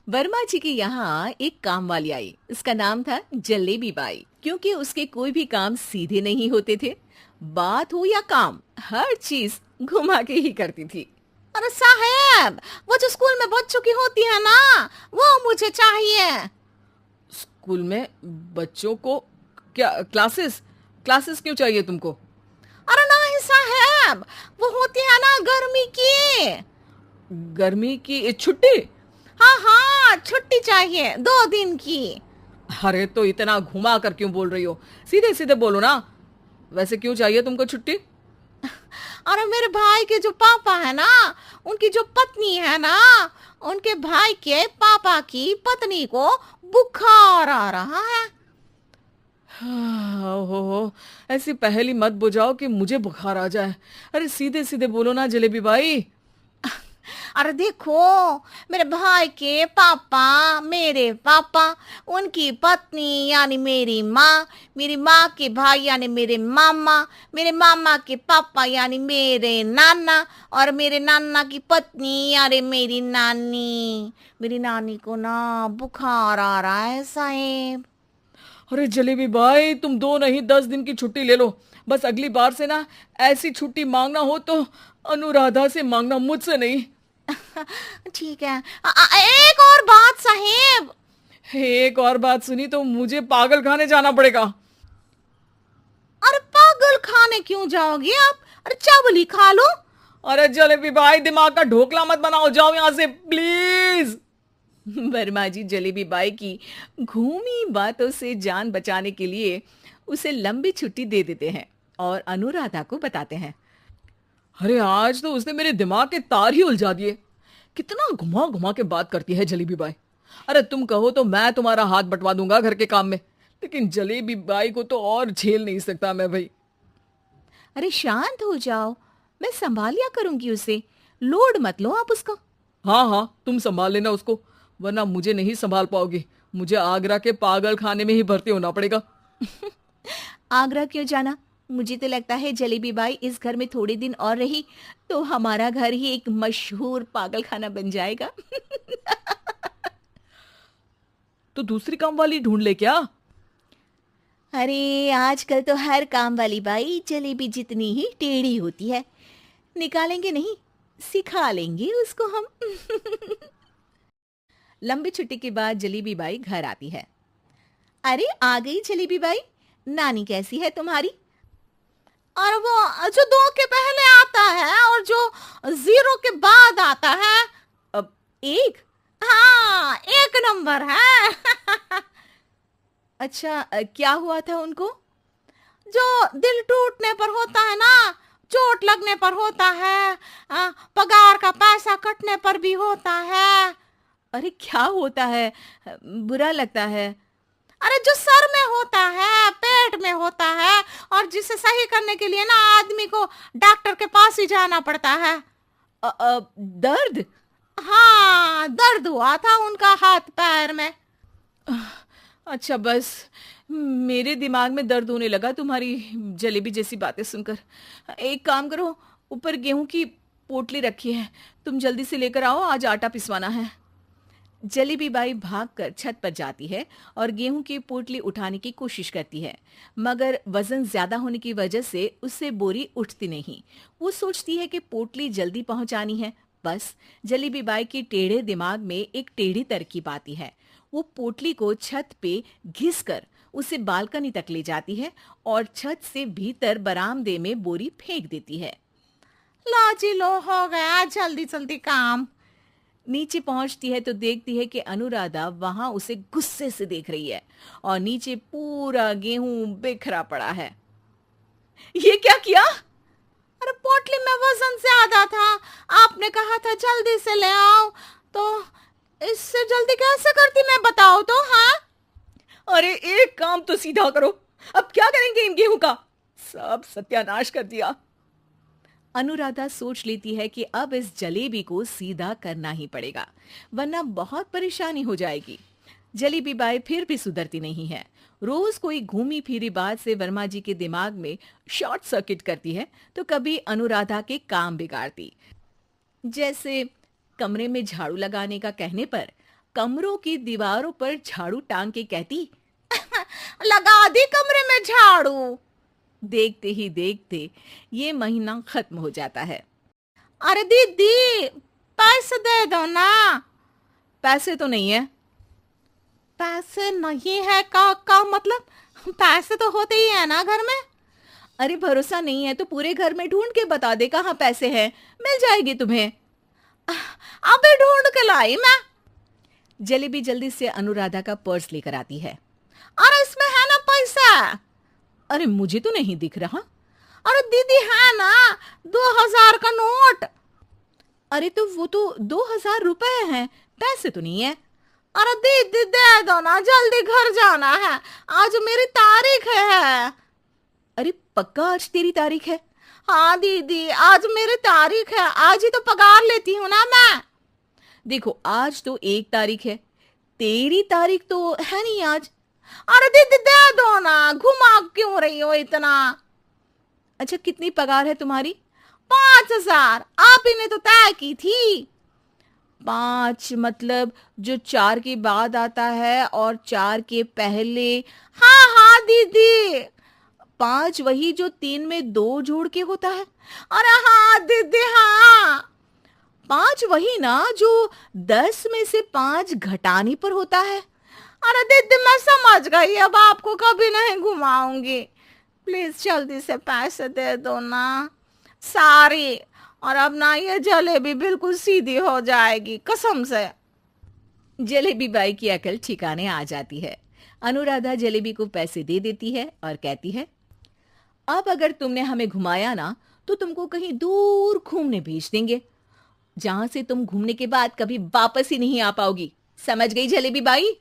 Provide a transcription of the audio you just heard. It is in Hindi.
वर्मा जी के यहाँ एक काम वाली आई। उसका नाम था जलेबी बाई। क्योंकि उसके कोई भी काम सीधे नहीं होते थे, बात हो या काम, हर चीज घुमा के ही करती थी। अरे साहब, वो जो स्कूल में बच्चों की होती है ना, वो मुझे चाहिए। स्कूल में बच्चों को क्या क्लासेस क्लासेस क्यों चाहिए तुमको? अरे नहीं साहब, वो होती है ना गर्मी की। गर्मी की छुट्टी? हाँ हाँ, छुट्टी चाहिए 2 दिन की। अरे तो इतना घुमा कर क्यों बोल रही हो? सीधे सीधे बोलो ना। वैसे क्यों चाहिए तुमको छुट्टी? अरे मेरे भाई के जो पापा है ना, उनकी जो पत्नी है ना, उनके भाई के पापा की पत्नी को बुखार आ रहा है। हो ऐसी पहेली मत बुझाओ कि मुझे बुखार आ जाए। अरे सीधे सीधे बोलो ना जलेबी भाई। अरे देखो, मेरे भाई के पापा, मेरे पापा, उनकी पत्नी यानी मेरी माँ के भाई यानी मेरे मामा के पापा यानी मेरे नाना, और मेरे नाना की पत्नी यानी मेरी नानी को ना बुखार आ रहा है साहेब। अरे जलेबी भाई, तुम 2 नहीं 10 दिन की छुट्टी ले लो। बस अगली बार से ना ऐसी छुट्टी मांगना हो तो अनुराधा से मांगना, मुझसे नहीं। ठीक है। एक और बात साहेब। एक और बात सुनी तो मुझे पागल खाने जाना पड़ेगा। अरे पागल खाने क्यों जाओगे आप? अरे चावल ही खा लो। अरे जलेबी भाई, दिमाग का ढोकला मत बनाओ, जाओ यहां से प्लीज। वर्मा जी जलेबी बाई की घूमी बातों से जान बचाने के लिए उसे लंबी छुट्टी दे देते हैं और अनुराधा को बताते हैं। अरे आज तो उसने मेरे दिमाग के तार ही उलझा दिए। कितना घुमा घुमा के बात करती है जलेबी बाई। अरे तुम कहो तो मैं तुम्हारा हाथ बंटवा दूंगा घर के काम में, लेकिन जलेबी बाई को तो और झेल नहीं सकता मैं भाई। अरे शांत हो जाओ, मैं संभाल लिया करूंगी उसे, लोड मत लो आप उसको। हाँ हाँ, तुम संभाल लेना उसको, वरना मुझे नहीं संभाल पाओगी। मुझे आगरा के पागल खाने में ही भर्ती होना पड़ेगा। आगरा क्यों जाना? मुझे तो लगता है जलेबी बाई इस घर में थोड़े दिन और रही तो हमारा घर ही एक मशहूर पागल खाना बन जाएगा। तो दूसरी काम वाली ढूंढ ले क्या? अरे आजकल तो हर काम वाली बाई जलेबी जितनी ही टेढ़ी होती है। निकालेंगे नहीं, सिखा लेंगे उसको हम। लंबी छुट्टी के बाद जलेबी बाई घर आती है। अरे आ गई जलेबी बाई, नानी कैसी है तुम्हारी? और वो जो 2 के पहले आता है और जो 0 के बाद आता है। अब एक? हाँ, 1 नंबर है। अच्छा, क्या हुआ था उनको? जो दिल टूटने पर होता है ना, चोट लगने पर होता है, पगार का पैसा कटने पर भी होता है। अरे क्या होता है? बुरा लगता है। अरे जो सर में होता है, पेट में होता है, और जिसे सही करने के लिए ना आदमी को डॉक्टर के पास ही जाना पड़ता है। दर्द? हाँ, दर्द हुआ था उनका हाथ पैर में। अच्छा बस, मेरे दिमाग में दर्द होने लगा तुम्हारी जलेबी जैसी बातें सुनकर। एक काम करो, ऊपर गेहूं की पोटली रखी है, तुम जल्दी से लेकर आओ, आज आटा पिसवाना है। जलेबी बाई भागकर छत पर जाती है और गेहूं की पोटली उठाने की कोशिश करती है, मगर वजन ज्यादा होने की वजह से उससे बोरी उठती नहीं। वो सोचती है कि पोटली जल्दी पहुंचानी है। बस जलेबी बाई के टेढ़े दिमाग में एक टेढ़ी तरकीब आती है। वो पोटली को छत पे घिस कर उसे बालकनी तक ले जाती है और छत से भीतर बरामदे में बोरी फेंक देती है। लो जी लो, हो गया जल्दी जल्दी काम। नीचे पहुंचती है तो देखती है कि अनुराधा वहां उसे गुस्से से देख रही है और नीचे पूरा गेहूं बिखरा पड़ा है। ये क्या किया? अरे पोटली में वजन ज्यादा था, आपने कहा था जल्दी से ले आओ, तो इससे जल्दी कैसे करती मैं बताओ तो। हाँ, अरे एक काम तो सीधा करो, अब क्या करेंगे इन गेहूं का? सब सत्यानाश कर दिया। अनुराधा सोच लेती है कि अब इस जलेबी को सीधा करना ही पड़ेगा, वरना बहुत परेशानी हो जाएगी। जलेबी बाई फिर भी सुधरती नहीं है। रोज कोई घूमी फिरी बात से वर्मा जी के दिमाग में शॉर्ट सर्किट करती है, तो कभी अनुराधा के काम बिगाड़ती। जैसे कमरे में झाड़ू लगाने का कहने पर कमरों की दीवारों पर झाड़ू टांग के कहती। लगा दी कमरे में झाड़ू। देखते ही देखते ये महीना खत्म हो जाता है। अरे दीदी, पैसे दे दो ना। पैसे तो नहीं है। पैसे नहीं है का मतलब? पैसे तो होते ही है ना घर में। अरे भरोसा नहीं है तो पूरे घर में ढूंढ के बता दे कहाँ पैसे हैं, मिल जाएगी तुम्हें। अबे ढूंढ के लाई मैं। जलेबी जल्दी से अनुराधा का पर्स लेकर आती है। अरे इसमें है ना पैसा। अरे मुझे तो नहीं दिख रहा। अरे दीदी है ना, 2000 का नोट। अरे तो वो तो 2000 रुपए हैं, पैसे तो नहीं है। अरे दीदी दे दो ना, जल्दी घर जाना है, आज मेरी तारीख है। अरे पक्का आज तेरी तारीख है? हाँ दीदी, आज मेरी तारीख है, आज ही तो पगार लेती हूँ ना मैं। देखो आज तो 1 तारीख है, तेरी तारीख तो है नहीं आज। अरे दीदी दे दो ना, घुमा क्यों रही हो इतना? अच्छा कितनी पगार है तुम्हारी? 5000, आप ही ने तो तय की थी। 5 मतलब जो 4 के बाद आता है और 4 के पहले। हाँ हाँ दीदी। 5 वही जो 3 में 2 जोड़ के होता है। अरे हाँ दीदी हाँ। 5 वही ना जो 10 में से 5 घटाने पर होता है। अरे दीदी मैं समझ गई, अब आपको कभी नहीं घुमाऊंगी। प्लीज जल्दी से पैसे दे दो ना, सारी। और अब ना ये जलेबी बिल्कुल सीधी हो जाएगी कसम से। जलेबी बाई की अकल ठिकाने आ जाती है। अनुराधा जलेबी को पैसे दे देती है और कहती है, अब अगर तुमने हमें घुमाया ना तो तुमको कहीं दूर घूमने भेज देंगे, जहां से तुम घूमने के बाद कभी वापस ही नहीं आ पाओगी। समझ गई जलेबी बाई?